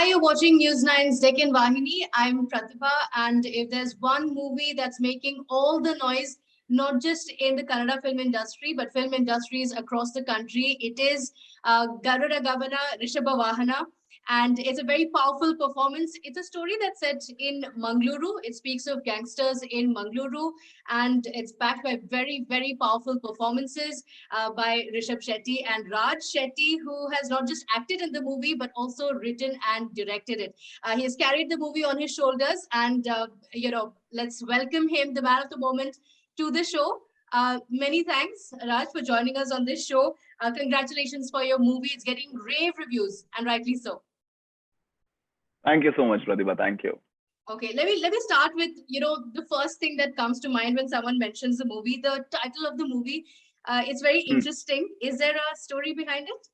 Hi, you're watching News 9's Deccan Vahini. I'm Pratibha, and if there's one movie that's making all the noise, not just in the Kannada film industry, but film industries across the country, it is Garuda Gavana Rishabha Vahana. And it's a very powerful performance. It's a story that's set in Mangaluru. It speaks of gangsters in Mangaluru, and it's backed by very, very powerful performances by Rishabh Shetty and Raj Shetty, who has not just acted in the movie but also written and directed it. He has carried the movie on his shoulders, and let's welcome him, the man of the moment, to the show. Many thanks, Raj, for joining us on this show. Congratulations for your movie. It's getting rave reviews, and rightly so. Thank you so much, Pratibha. Thank you. Okay, let me start with the first thing that comes to mind when someone mentions the movie, the title of the movie. It's very interesting. Is there a story behind it?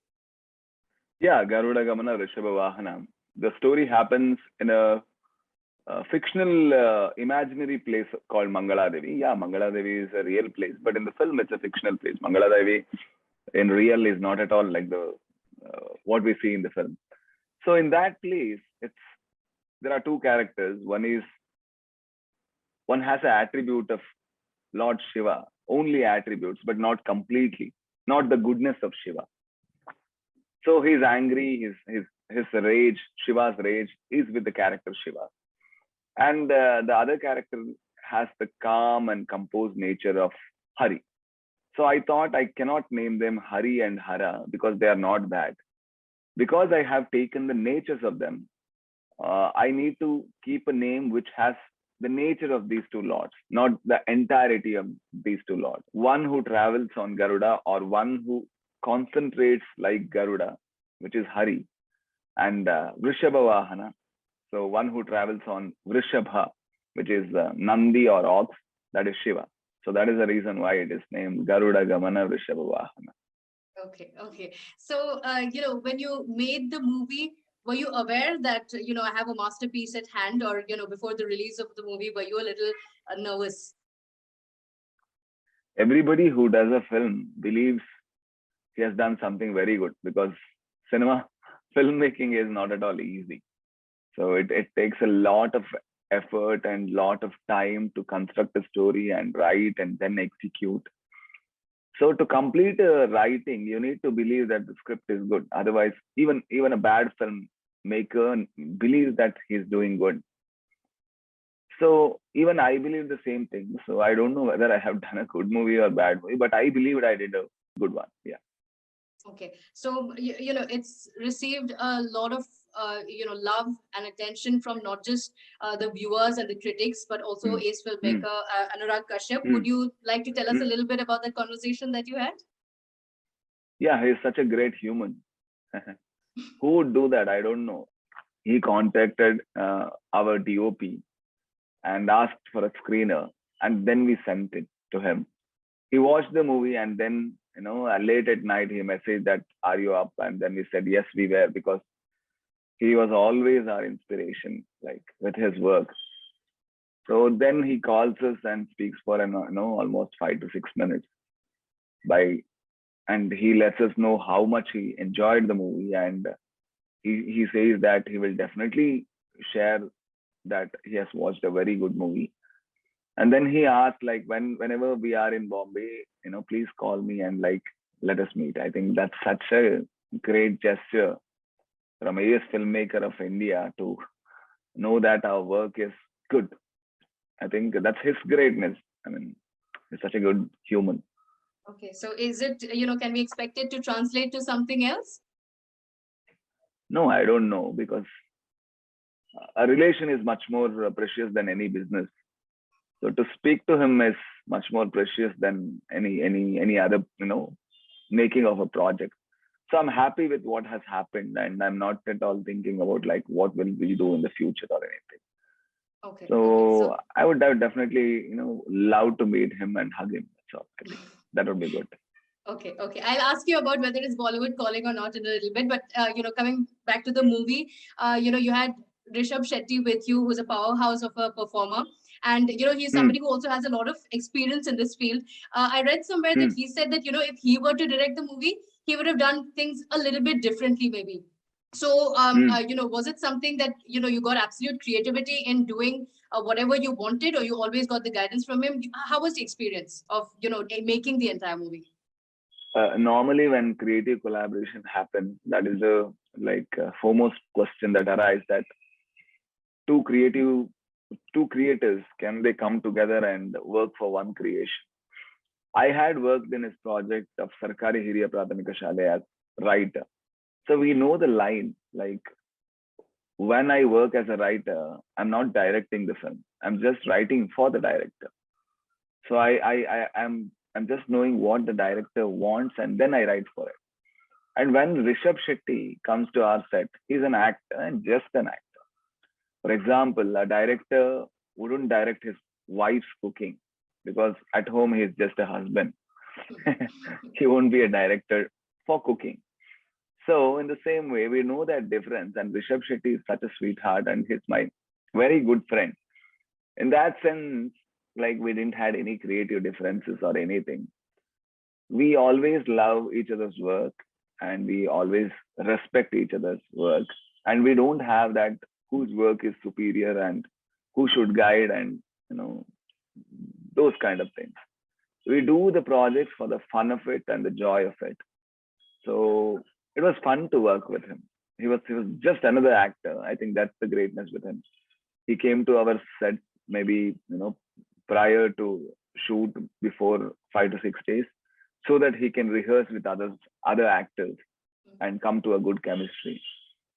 Yeah, Garuda Gamana Rishabha Vahana. The story happens in a fictional imaginary place called Mangala Devi. Yeah, Mangala Devi is a real place, but in the film it's a fictional place. Mangala Devi in real is not at all like the what we see in the film. So in that place, there are two characters. One has an attribute of Lord Shiva, only attributes, but not completely, not the goodness of Shiva. So he's angry, his rage, Shiva's rage is with the character Shiva. And the other character has the calm and composed nature of Hari. So I thought I cannot name them Hari and Hara because they are not that. Because I have taken the natures of them, I need to keep a name which has the nature of these two lords, not the entirety of these two lords. One who travels on Garuda or one who concentrates like Garuda, which is Hari, and Vrishabha Vahana. So one who travels on Vrishabha, which is Nandi or ox, that is Shiva. So that is the reason why it is named Garuda Gamana Vrishabha Vahana. Okay. So, when you made the movie, were you aware that, I have a masterpiece at hand, or, before the release of the movie, were you a little nervous? Everybody who does a film believes he has done something very good because filmmaking is not at all easy. So it takes a lot of effort and lot of time to construct a story and write and then execute. So to complete writing, you need to believe that the script is good. Otherwise, even a bad filmmaker believes that he's doing good. So even I believe the same thing. So I don't know whether I have done a good movie or bad movie, but I believed I did a good one. Yeah. Okay. So, it's received a lot of, love and attention from not just the viewers and the critics, but also ace filmmaker Anurag Kashyap. Would you like to tell us a little bit about that conversation that you had? Yeah, he's such a great human. Who would do that? I don't know. He contacted our DOP and asked for a screener, and then we sent it to him. He watched the movie, and then late at night he messaged that, "Are you up?" And then we said yes, we were, because he was always our inspiration, like with his work. So then he calls us and speaks for almost 5 to 6 minutes and he lets us know how much he enjoyed the movie, and he says that he will definitely share that he has watched a very good movie. And then he asked, like, whenever we are in Bombay, please call me and like let us meet. I think that's such a great gesture from a filmmaker of India to know that our work is good. I think that's his greatness. I mean, he's such a good human. Okay, so is it, can we expect it to translate to something else? No, I don't know, because a relation is much more precious than any business. So to speak to him is much more precious than any other, making of a project. So I'm happy with what has happened, and I'm not at all thinking about like what will we do in the future or anything. Okay. So I would definitely, love to meet him and hug him. So I think that would be good. Okay. I'll ask you about whether it's Bollywood calling or not in a little bit. But, coming back to the movie, you had Rishabh Shetty with you, who's a powerhouse of a performer. And, he's somebody who also has a lot of experience in this field. I read somewhere that he said that, if he were to direct the movie, he would have done things a little bit differently, maybe. So, Mm. was it something that, you got absolute creativity in doing whatever you wanted, or you always got the guidance from him? How was the experience of, making the entire movie? Normally, when creative collaboration happens, that is the foremost question that arises, that two creative two creators, can they come together and work for one creation? I had worked in his project of Sarkari Hiriya Prathamika Shale as writer. So we know the line, like when I work as a writer, I'm not directing the film. I'm just writing for the director. So I'm just knowing what the director wants and then I write for it. And when Rishabh Shetty comes to our set, he's an actor and just an actor. For example, a director wouldn't direct his wife's cooking because at home he's just a husband. He won't be a director for cooking. So in the same way, we know that difference. And Rishabh Shetty is such a sweetheart and he's my very good friend. In that sense, like we didn't had any creative differences or anything. We always love each other's work and we always respect each other's work. And we don't have that whose work is superior and who should guide and you know those kind of things. We do the project for the fun of it and the joy of it. So it was fun to work with him. He was just another actor. I think that's the greatness with him. He came to our set maybe prior to shoot before 5 to 6 days, so that he can rehearse with other actors and come to a good chemistry.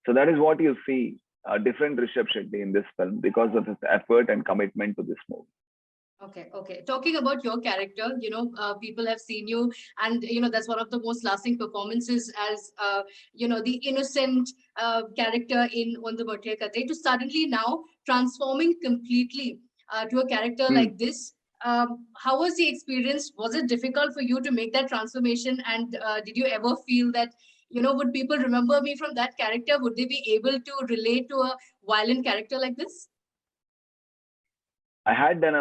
So that is what you see a different Rishabh Shetty in this film because of his effort and commitment to this movie. Okay, okay. Talking about your character, people have seen you, and that's one of the most lasting performances as the innocent character in On the Bhatia Kate, to suddenly now transforming completely to a character Hmm. like this. How was the experience? Was it difficult for you to make that transformation? And did you ever feel that, would people remember me from that character? Would they be able to relate to a violent character like this? I had done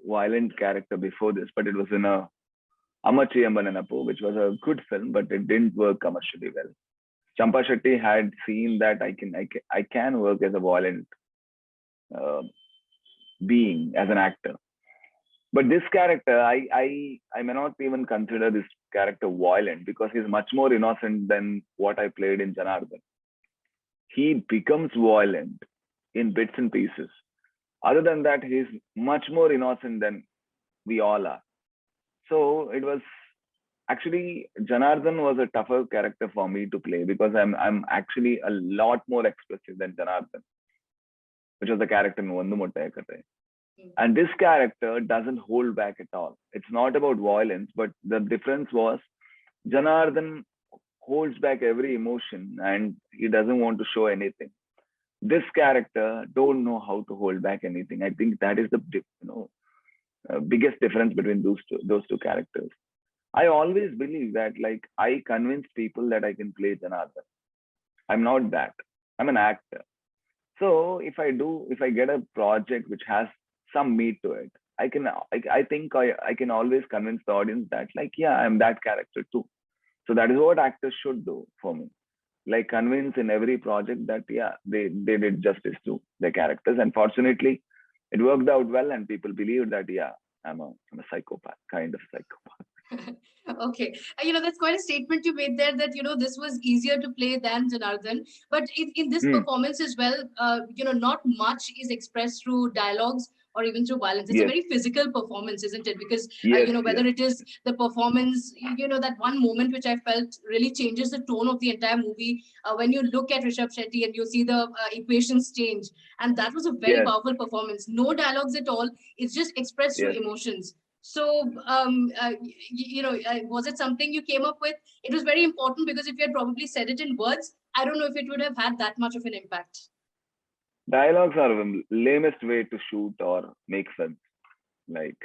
violent character before this, but it was in a Amachi Ambananapu, which was a good film, but it didn't work commercially well. Champa Shetty had seen that I can work as a violent uh, being as an actor. But this character, I may not even consider this character violent because he's much more innocent than what I played in Janardhan. He becomes violent in bits and pieces. Other than that, he's much more innocent than we all are. So it was actually Janardhan was a tougher character for me to play because I'm actually a lot more expressive than Janardhan, which was the character in Vandu Muttayakate. And this character doesn't hold back at all. It's not about violence, but the difference was Janardhan holds back every emotion and he doesn't want to show anything. This character don't know how to hold back anything. I think that is the biggest difference between those two characters. I always believe that like I convince people that I can play Janardhan. I'm not that. I'm an actor. So if I get a project which has some meat to it, I think I can always convince the audience that like, yeah, I'm that character too. So that is what actors should do for me. Like convince in every project that yeah, they did justice to their characters. And fortunately, it worked out well and people believed that yeah, I'm a psychopath, kind of psychopath. Okay. That's quite a statement you made there that, this was easier to play than Janardhan. But in this Hmm. performance as well, not much is expressed through dialogues or even through violence. It's a Yes, very physical performance, isn't it? Because, yes, whether yes, it is the performance, that one moment which I felt really changes the tone of the entire movie. When you look at Rishabh Shetty and you see the equations change. And that was a very yes, powerful performance. No dialogues at all. It's just expressed through yes. emotions. So, was it something you came up with? It was very important because if you had probably said it in words, I don't know if it would have had that much of an impact. Dialogues are the lamest way to shoot or make films. Like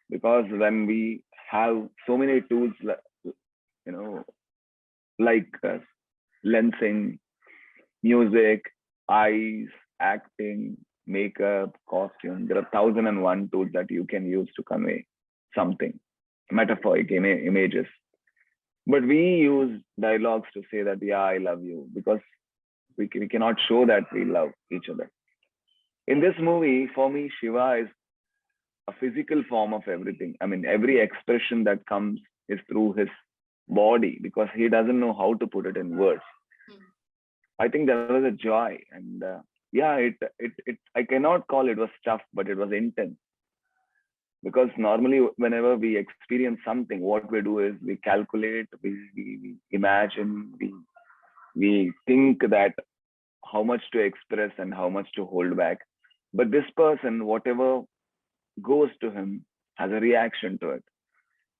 because when we have so many tools, you know, like lensing, music, eyes, acting, makeup, costume. There are 1,001 tools that you can use to convey something, metaphoric images. But we use dialogues to say that, yeah, I love you, because we cannot show that we love each other. In this movie, for me, Shiva is a physical form of everything. I mean, every expression that comes is through his body, because he doesn't know how to put it in words. Hmm. I think there was a joy, and yeah, I cannot call it was tough, but it was intense. Because normally, whenever we experience something, what we do is we calculate, we imagine, we think that how much to express and how much to hold back. But this person, whatever goes to him, has a reaction to it.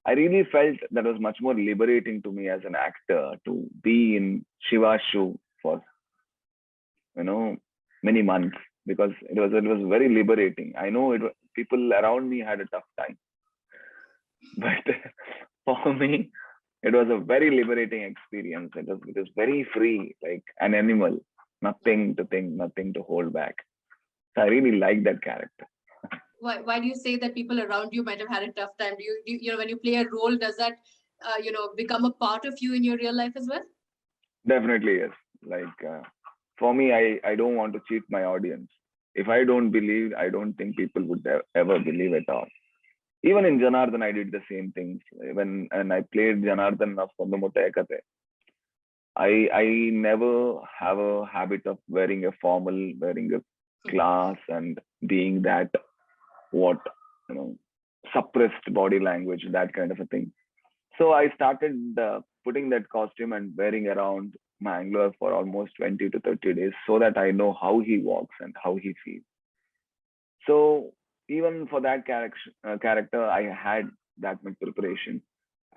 I really felt that was much more liberating to me as an actor to be in Shiva's shoe for, you know, many months, because it was very liberating. I know people around me had a tough time, but for me, it was a very liberating experience. It was very free, like an animal, nothing to think, nothing to hold back. So I really like that character. Why do you say that people around you might have had a tough time? When you play a role, does that become a part of you in your real life as well? Definitely yes. Like for me, I don't want to cheat my audience. If I don't believe, I don't think people would ever believe at all. Even in Janardhan, I did the same things. And I played Janardhan of Kondamutta Ekate. I never have a habit of wearing a formal, wearing a class, and being that, what, you know, suppressed body language, that kind of a thing. So I started putting that costume and wearing around Mangalore for almost 20 to 30 days, so that I know how he walks and how he feels. So even for that character, I had that much preparation.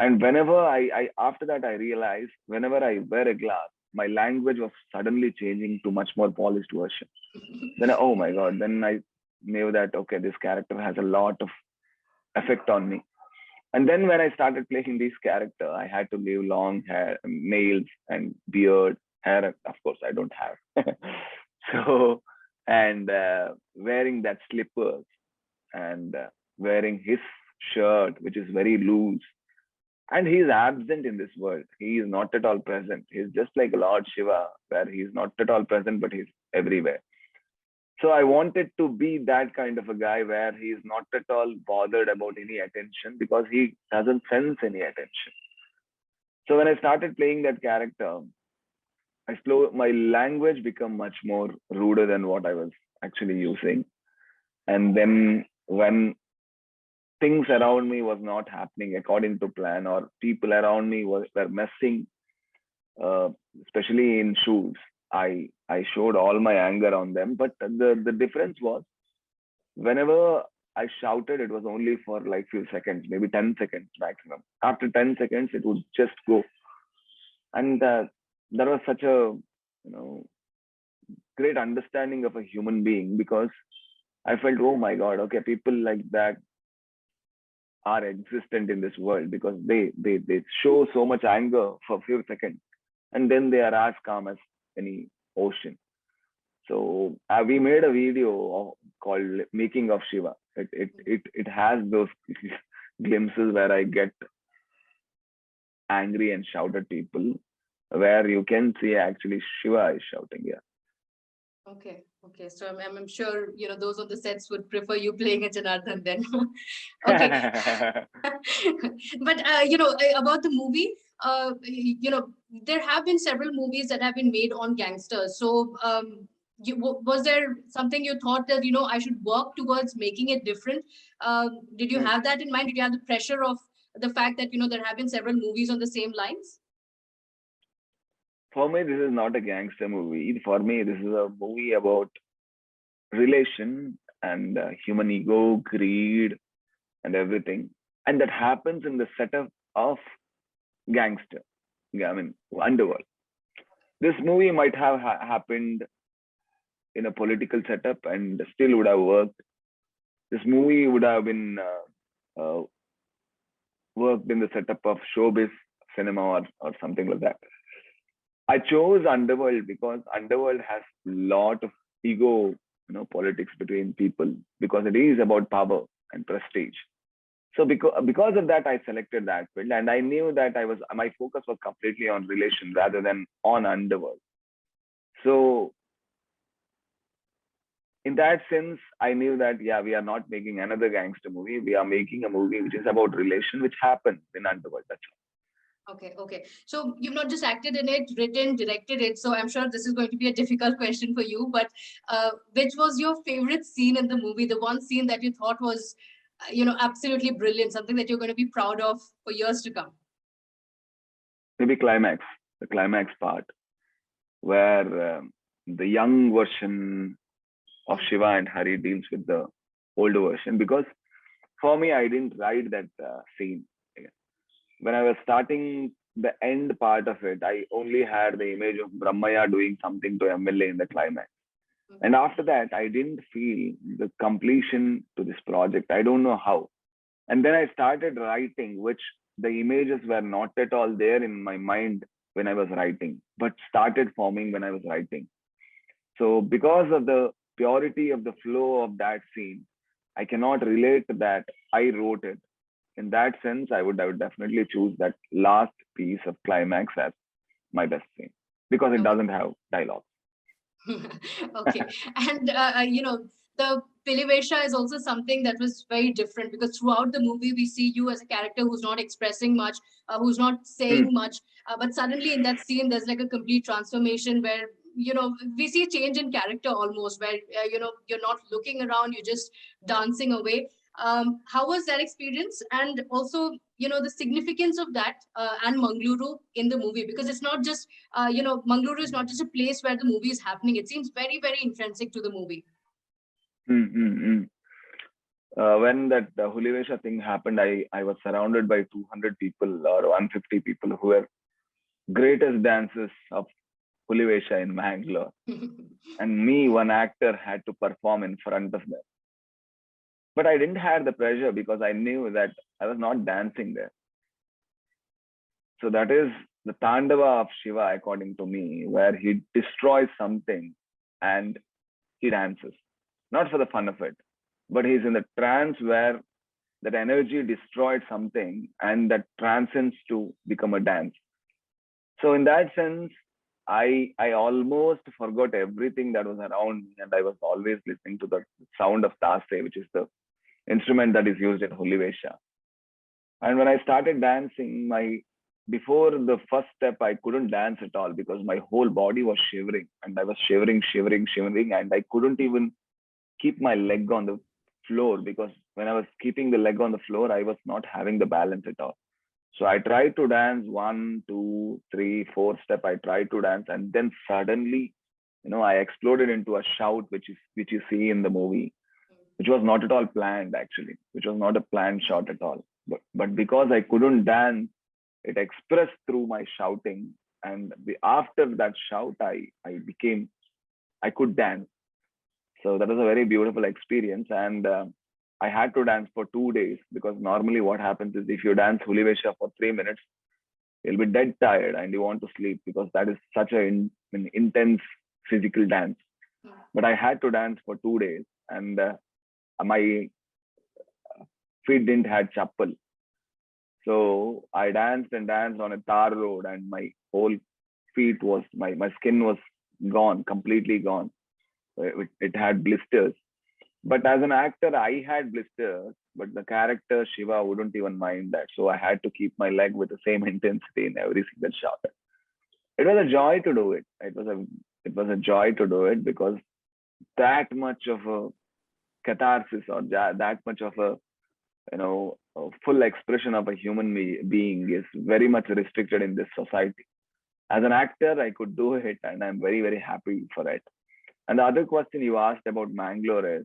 And whenever I after that, I realized whenever I wear a glass, my language was suddenly changing to much more polished version. Then oh my God, then I knew that okay, this character has a lot of effect on me. And then when I started playing this character, I had to leave long hair, nails, and beard. Hair, of course, I don't have. So, and wearing that slippers, and wearing his shirt, which is very loose. And he is absent in this world. He is not at all present. He's just like Lord Shiva, where he is not at all present, but he's everywhere. So I wanted to be that kind of a guy where he is not at all bothered about any attention, because he doesn't sense any attention. So when I started playing that character, my language become much more ruder than what I was actually using. And then when things around me was not happening according to plan, or people around me were messing, uh, especially in shoes, I showed all my anger on them. But the difference was, whenever I shouted, it was only for like few seconds, maybe 10 seconds maximum. After 10 seconds, it would just go. And that was such a, great understanding of a human being, because I felt, oh my God, okay, people like that are existent in this world, because they show so much anger for a few seconds, and then they are as calm as any ocean. So we made a video called "Making of Shiva." It has those glimpses where I get angry and shout at people, where you can see actually Shiva is shouting. Yeah. Okay. Okay. So I'm sure, those on the sets would prefer you playing a Janardhan then. Okay. But, about the movie, there have been several movies that have been made on gangsters. So, was there something you thought that, I should work towards making it different? Did you have that in mind? Did you have the pressure of the fact that, there have been several movies on the same lines? For me, this is not a gangster movie. For me, this is a movie about relation and human ego, greed, and everything. And that happens in the setup of gangster. Yeah, I mean, underworld. This movie might have happened in a political setup and still would have worked. This movie would have been worked in the setup of showbiz cinema, or something like that. I chose Underworld because Underworld has a lot of ego, politics between people, because it is about power and prestige. So because of that, I selected that field, and I knew that my focus was completely on relation rather than on underworld. So in that sense, I knew that yeah, we are not making another gangster movie. We are making a movie which is about relation, which happens in underworld. That's Okay, okay. So you've not just acted in it, written, directed it. So I'm sure this is going to be a difficult question for you. But which was your favorite scene in the movie? The one scene that you thought was, absolutely brilliant, something that you're going to be proud of for years to come. maybe the climax part where the young version of Shiva and Hari deals with the older version. Because for me, I didn't write that scene. When I was starting the end part of it, I only had the image of Brahmaya doing something to MLA in the climax. And after that, I didn't feel the completion to this project. I don't know how. And then I started writing, which the images were not at all there in my mind when I was writing, but started forming when I was writing. So because of the purity of the flow of that scene, I cannot relate that I wrote it. In that sense, I would definitely choose that last piece of climax as my best scene because it doesn't have dialogue. Okay. And, the Pilivesha is also something that was very different because throughout the movie, we see you as a character who's not expressing much, who's not saying much. But suddenly in that scene, there's like a complete transformation where, we see a change in character almost where, you're not looking around, you're just dancing away. How was that experience? And also, the significance of that and Mangaluru in the movie, because it's not just Mangaluru is not just a place where the movie is happening. It seems very, very intrinsic to the movie. Mm-hmm. When that Hulivesha thing happened, I was surrounded by 200 people or 150 people who were greatest dancers of Hulivesha in Mangalore. And me, one actor, had to perform in front of them. But I didn't have the pressure because I knew that I was not dancing there. So that is the Tandava of Shiva, according to me, where he destroys something and he dances. Not for the fun of it, but he's in the trance where that energy destroyed something and that transcends to become a dance. So in that sense, I almost forgot everything that was around me, and I was always listening to the sound of tase, which is the instrument that is used in Hulivesha. And when I started dancing, before the first step, I couldn't dance at all because my whole body was shivering, and I was shivering, and I couldn't even keep my leg on the floor because when I was keeping the leg on the floor, I was not having the balance at all. So I tried to dance 1, 2, 3, 4 step. I tried to dance, and then suddenly, I exploded into a shout, which you see in the movie, which was not at all planned actually, which was not a planned shot at all. But because I couldn't dance, it expressed through my shouting, and after that shout, I could dance. So that was a very beautiful experience, and I had to dance for 2 days because normally what happens is if you dance Hulivesha for 3 minutes, you'll be dead tired and you want to sleep because that is such an intense physical dance. But I had to dance for 2 days, and my feet didn't have chappal. So I danced and danced on a tar road, and my whole my skin was gone, completely gone. It had blisters. But as an actor, I had blisters, but the character Shiva wouldn't even mind that. So I had to keep my leg with the same intensity in every single shot. It was a joy to do it. It was a joy to do it because that much of a catharsis or that much of a full expression of a human being is very much restricted in this society. As an actor, I could do it, and I'm very, very happy for it. And the other question you asked about Mangalore is,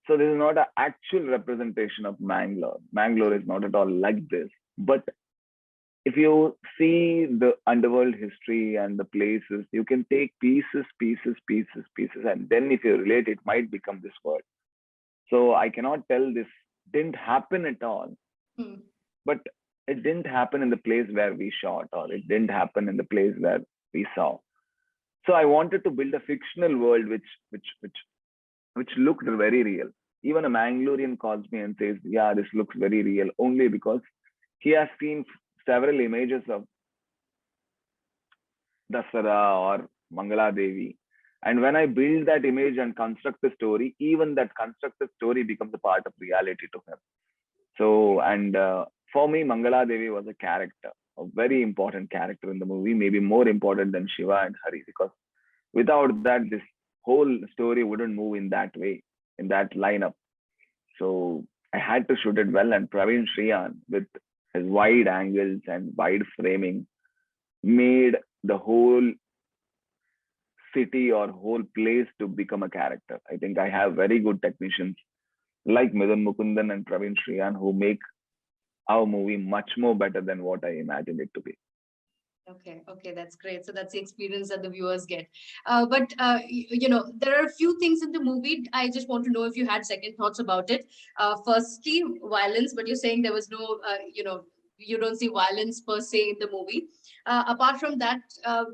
so this is not an actual representation of Mangalore. Mangalore is not at all like this. But if you see the underworld history and the places, you can take pieces, and then if you relate, it might become this world. So I cannot tell this didn't happen at all, but it didn't happen in the place where we shot, or it didn't happen in the place where we saw. So I wanted to build a fictional world which looked very real. Even a Mangalorean calls me and says, "Yeah, this looks very real," only because he has seen several images of Dasara or Mangala Devi. And when I build that image and construct the story, even that constructed story becomes a part of reality to him. So, and for me, Mangala Devi was a character, a very important character in the movie, maybe more important than Shiva and Hari, because without that, this whole story wouldn't move in that way, in that lineup. So I had to shoot it well, and Praveen Sriyan, with his wide angles and wide framing, made the whole city or whole place to become a character. I think I have very good technicians like Midan Mukundan and Praveen Sriyan who make our movie much more better than what I imagined it to be. Okay, okay, that's great. So that's the experience that the viewers get. There are a few things in the movie. I just want to know if you had second thoughts about it. Firstly, violence, but you're saying there was no, you don't see violence per se in the movie. Apart from that,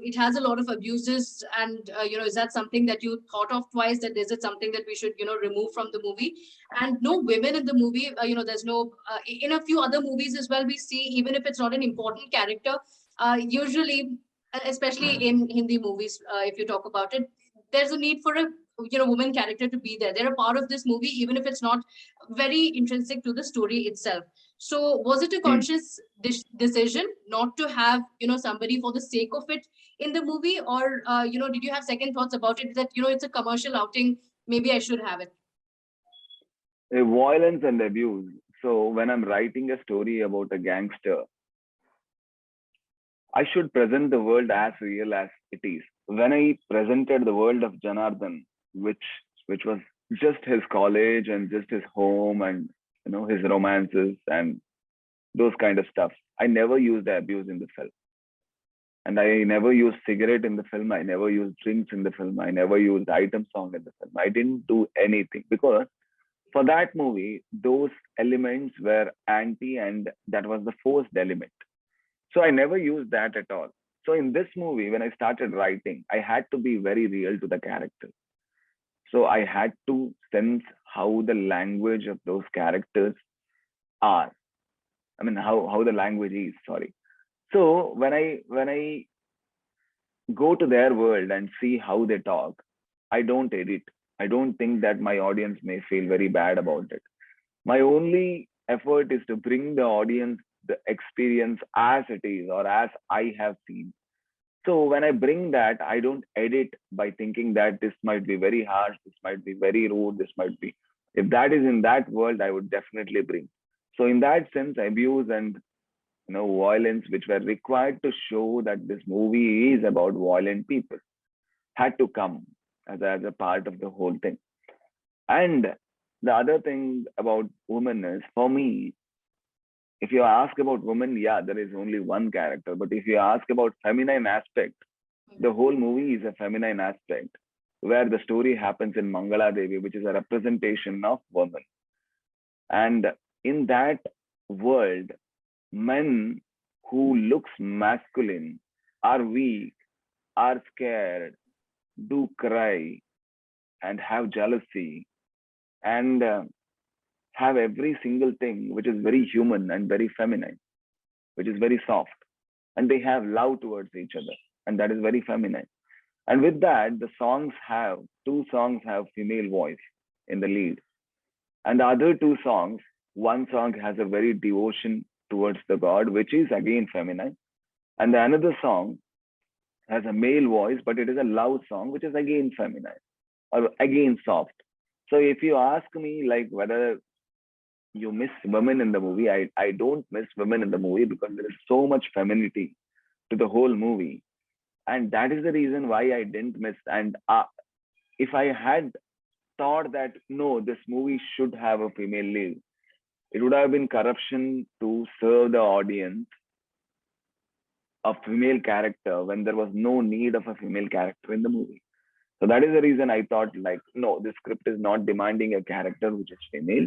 it has a lot of abuses, and is that something that you thought of twice? That is it something that we should, remove from the movie? And no women in the movie. There's no. In a few other movies as well, we see even if it's not an important character, usually, especially in Hindi movies, if you talk about it, there's a need for a woman character to be there. They're a part of this movie, even if it's not very intrinsic to the story itself. So, was it a Hmm. conscious decision not to have somebody for the sake of it in the movie, or did you have second thoughts about it that it's a commercial outing? Maybe I should have it. Violence and abuse. So when I'm writing a story about a gangster, I should present the world as real as it is. When I presented the world of Janardhan, which which was just his college and just his home and his romances and those kind of stuff, I never used the abuse in the film. And I never used cigarette in the film. I never used drinks in the film. I never used item song in the film. I didn't do anything because for that movie, those elements were anti and that was the forced element. So I never used that at all. So in this movie, when I started writing, I had to be very real to the character. So I had to sense how the language of those characters are. I mean, how the language is. Sorry. So when I go to their world and see how they talk, I don't edit. I don't think that my audience may feel very bad about it. My only effort is to bring the audience the experience as it is or as I have seen. So when I bring that, I don't edit by thinking that this might be very harsh, this might be very rude, this might be. If that is in that world, I would definitely bring. So in that sense, abuse and violence, which were required to show that this movie is about violent people, had to come as a part of the whole thing. And the other thing about women is, for me, if you ask about women, yeah, there is only one character. But if you ask about feminine aspect, the whole movie is a feminine aspect where the story happens in Mangala Devi, which is a representation of women. And in that world, men who looks masculine are weak, are scared, do cry, and have jealousy, and have every single thing which is very human and very feminine, which is very soft. And they have love towards each other, and that is very feminine. And with that, the songs have two songs have female voice in the lead, and the other two songs, one song has a very devotion towards the god, which is again feminine, and the another song has a male voice, but it is a love song, which is again feminine or again soft. So if you ask me like whether you miss women in the movie, I don't miss women in the movie because there is so much femininity to the whole movie. And that is the reason why I didn't miss. And if I had thought that no, this movie should have a female lead, it would have been corruption to serve the audience a female character when there was no need of a female character in the movie. So that is the reason I thought like, no, this script is not demanding a character which is female.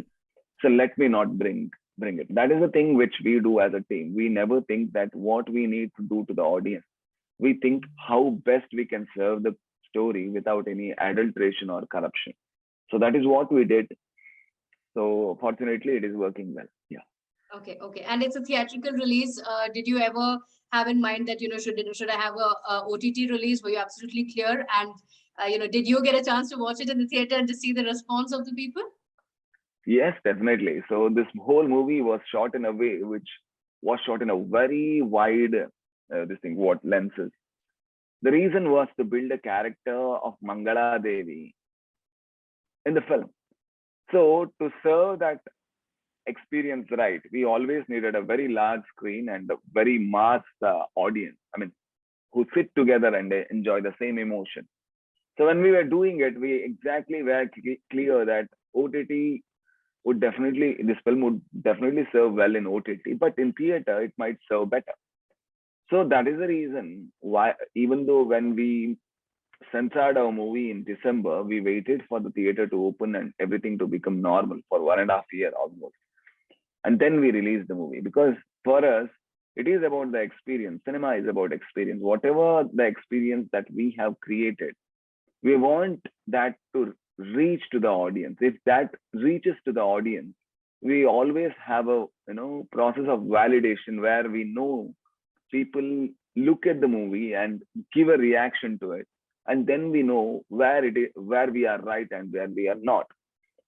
So let me not bring it. That is the thing which we do as a team. We never think that what we need to do to the audience. We think how best we can serve the story without any adulteration or corruption. So that is what we did. So fortunately, it is working well. Yeah. Okay, okay. And it's a theatrical release. Did you ever have in mind that, should I have a OTT release? Were you absolutely clear? And, did you get a chance to watch it in the theater and to see the response of the people? Yes, definitely. So this whole movie was shot in a way which was shot in a very wide, this thing, what lenses. The reason was to build a character of Mangala Devi in the film. So to serve that experience right, we always needed a very large screen and a very mass audience. I mean, who sit together and they enjoy the same emotion. So when we were doing it, we exactly were clear that OTT would definitely, this film would definitely serve well in OTT, but in theater, it might serve better. So that is the reason why, even though when we censored our movie in December, we waited for the theater to open and everything to become normal for 1.5 years almost. And then we released the movie because for us, it is about the experience. Cinema is about experience. Whatever the experience that we have created, we want that to reach to the audience. If that reaches to the audience, we always have a process of validation where we know people look at the movie and give a reaction to it, and then we know where it is, where we are right and where we are not.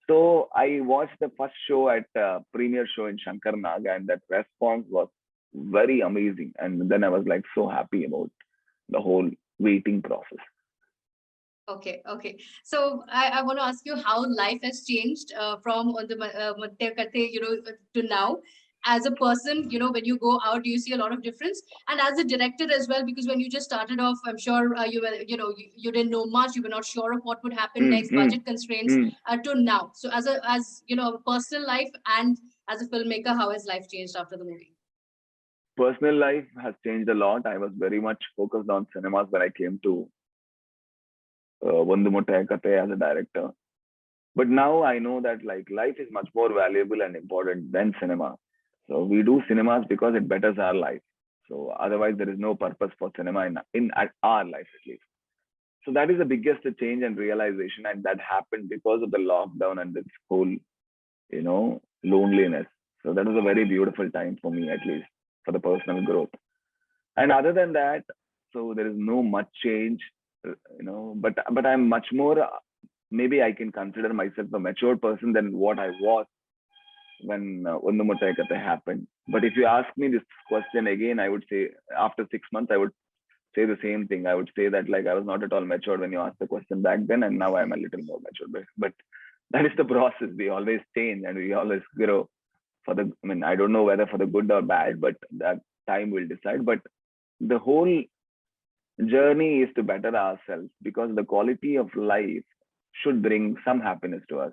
So I watched the first show at premiere show in Shankar Nag, and that response was very amazing. And then I was like so happy about the whole waiting process. Okay, okay. So I want to ask you how life has changed from on the Matya Kathe, to now. As a person, when you go out, do you see a lot of difference? And as a director as well, because when you just started off, I'm sure you were, you didn't know much. You were not sure of what would happen Mm, next, mm, budget constraints, mm. to now. So a personal life and as a filmmaker, how has life changed after the movie? Personal life has changed a lot. I was very much focused on cinemas when I came to Vandu Muttai Kathe as a director. But now I know that like life is much more valuable and important than cinema. So we do cinemas because it betters our life. So otherwise there is no purpose for cinema in our life at least. So that is the biggest change and realization, and that happened because of the lockdown and this whole, loneliness. So that was a very beautiful time for me, at least for the personal growth. And other than that, so there is no much change, but I'm much more. Maybe I can consider myself a mature person than what I was when Undu Muttai Kathe happened. But if you ask me this question again, I would say after 6 months, I would say the same thing. I would say that like I was not at all matured when you asked the question back then, and now I'm a little more mature. But that is the process. We always change and we always grow. I mean, I don't know whether for the good or bad, but that time will decide. But the whole journey is to better ourselves because the quality of life should bring some happiness to us.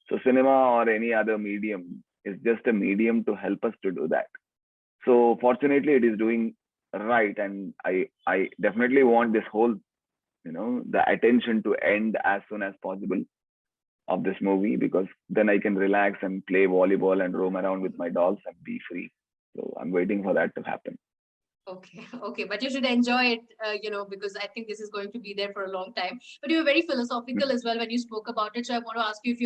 So cinema or any other medium is just a medium to help us to do that. So fortunately, it is doing right, and I definitely want this whole the attention to end as soon as possible of this movie because then I can relax and play volleyball and roam around with my dolls and be free. So I'm waiting for that to happen. Okay, okay, but you should enjoy it, because I think this is going to be there for a long time. But you were very philosophical as well when you spoke about it. So I want to ask you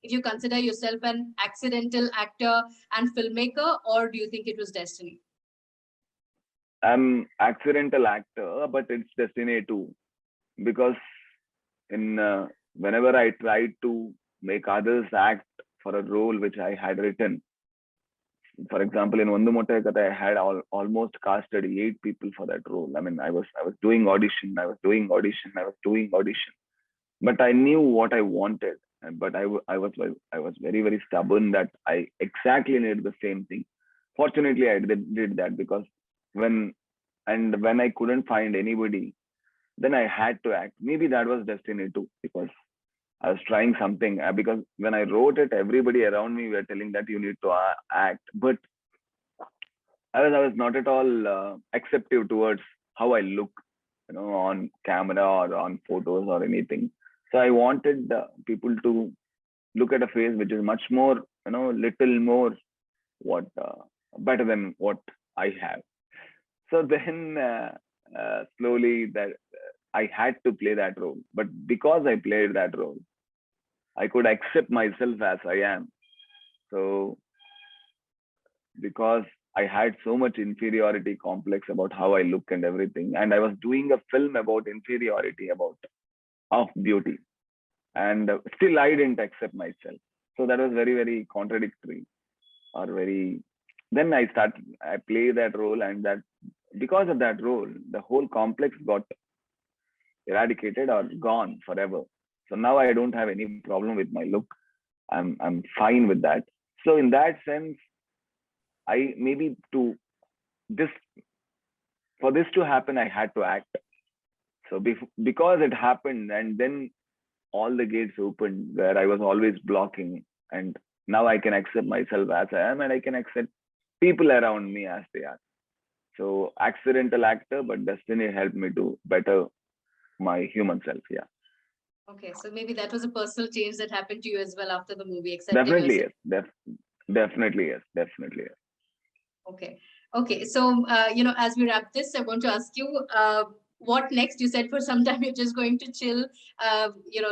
if you consider yourself an accidental actor and filmmaker, or do you think it was destiny? I'm accidental actor, but it's destiny too because in whenever I tried to make others act for a role which I had written, for example, in Vandu Muttai Kathe, I had almost casted 8 people for that role. I mean, I was doing audition, I was doing audition, I was doing audition, but I knew what I wanted. But I was very very stubborn that I exactly needed the same thing. Fortunately, I did that because when when I couldn't find anybody, then I had to act. Maybe that was destiny too because I was trying something because when I wrote it, everybody around me were telling that you need to act, but I was not at all acceptive towards how I look, on camera or on photos or anything. So I wanted people to look at a face which is much more, little more what better than what I have. So then slowly that I had to play that role, but because I played that role, I could accept myself as I am. So because I had so much inferiority complex about how I look and everything, and I was doing a film about inferiority, about of beauty, and still I didn't accept myself. So that was very, very contradictory, or very. Then I play that role, and that because of that role, the whole complex got eradicated or gone forever. So now I don't have any problem with my look. I'm fine with that. So in that sense, I maybe to this for this to happen, I had to act. So because it happened, and then all the gates opened where I was always blocking, and now I can accept myself as I am, and I can accept people around me as they are. So accidental actor, but destiny helped me to better my human self. Yeah, Okay, so maybe that was a personal change that happened to you as well after the movie, accepting definitely yourself. yes. Definitely yes. Definitely yes. Okay. Okay. So, as we wrap this, I want to ask you, what next? You said for some time you're just going to chill,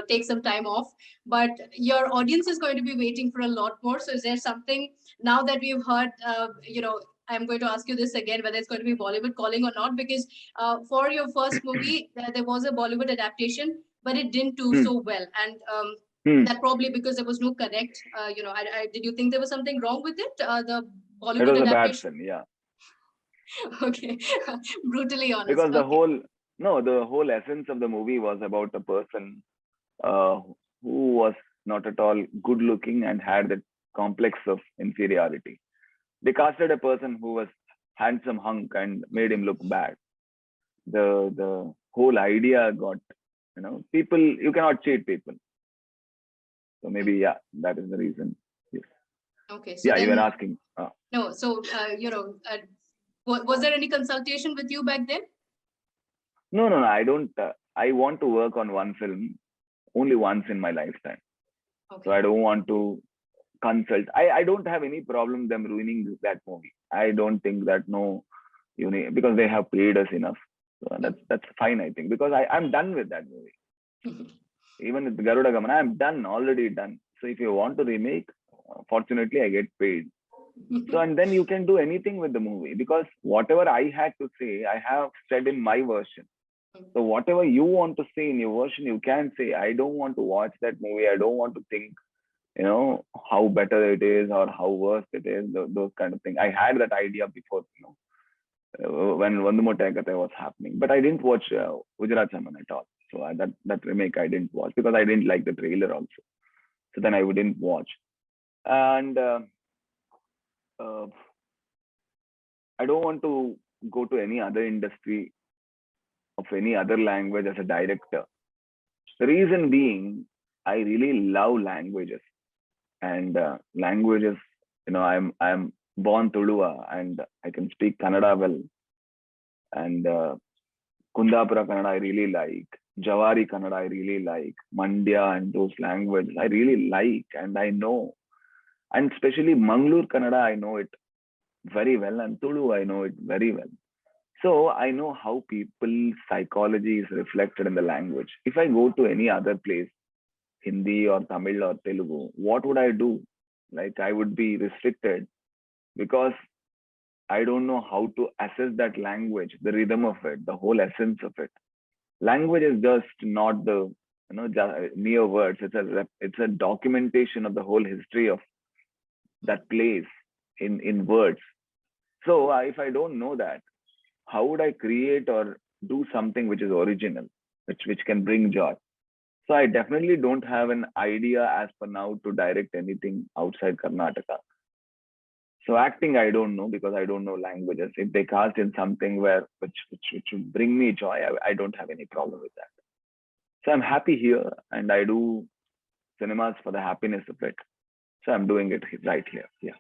take some time off, but your audience is going to be waiting for a lot more. So, is there something now that we've heard, I'm going to ask you this again, whether it's going to be Bollywood calling or not, because for your first movie, there was a Bollywood adaptation, but it didn't do Hmm. so well. And Hmm. that probably because there was no connect. Did you think there was something wrong with it? The It Bollywood was a bad adaptation? film. Yeah, Okay. Brutally honest. because Okay. the whole essence of the movie was about a person uh, who was not at all good looking and had that complex of inferiority. They casted a person who was handsome hunk and made him look bad. The whole idea got, people, you cannot cheat people. So maybe yeah, that is the reason. Yes. Okay. So Yeah, you were then, asking. no. So, was there any consultation with you back then? No. I don't. I want to work on one film only once in my lifetime. So Okay. I don't want to consult. I don't have any problem them ruining that movie. I don't think that no, because they have paid us enough. So that's fine, I think, because I'm done with that movie. Even with Garuda Gamana, I'm done, already done. So if you want to remake, fortunately I get paid. So and then you can do anything with the movie, because whatever I had to say, I have said in my version. So whatever you want to say in your version, you can say. I don't want to watch that movie. I don't want to think, how better it is or how worse it is. Those kind of things. I had that idea before, when Vandu Mottai Katha was happening, but I didn't watch Gujarat Saman at all. So that remake I didn't watch because I didn't like the trailer also. So then I didn't watch, and I don't want to go to any other industry of any other language as a director. The reason being, I really love languages, and languages. I'm born Tuluva and I can speak Kannada well, and Kundapura Kannada I really like, Jawari Kannada I really like, Mandya and those languages I really like, and I know, and especially Mangalore Kannada I know it very well, and Tulu I know it very well. So I know how people's psychology is reflected in the language. If I go to any other place, Hindi or Tamil or Telugu, what would I do? Like I would be restricted because I don't know how to assess that language, the rhythm of it, the whole essence of it. Language is just not the just mere words. It's a documentation of the whole history of that place in words. So if I don't know that, how would I create or do something which is original, which can bring joy? So I definitely don't have an idea as per now to direct anything outside Karnataka. So acting, I don't know because I don't know languages. If they cast in something which would bring me joy, I don't have any problem with that. So I'm happy here, and I do cinemas for the happiness of it. So I'm doing it right here. Yeah.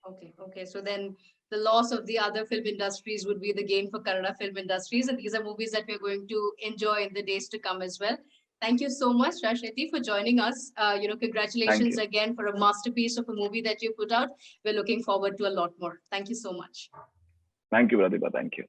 Okay. Okay. So then the loss of the other film industries would be the gain for Kannada film industries. And these are movies that we're going to enjoy in the days to come as well. Thank you so much, Raj Shetty, for joining us. Thank Congratulations you. again for a masterpiece of a movie that you put out. We're looking forward to a lot more. Thank you so much. Thank you, Pratibha. Thank you.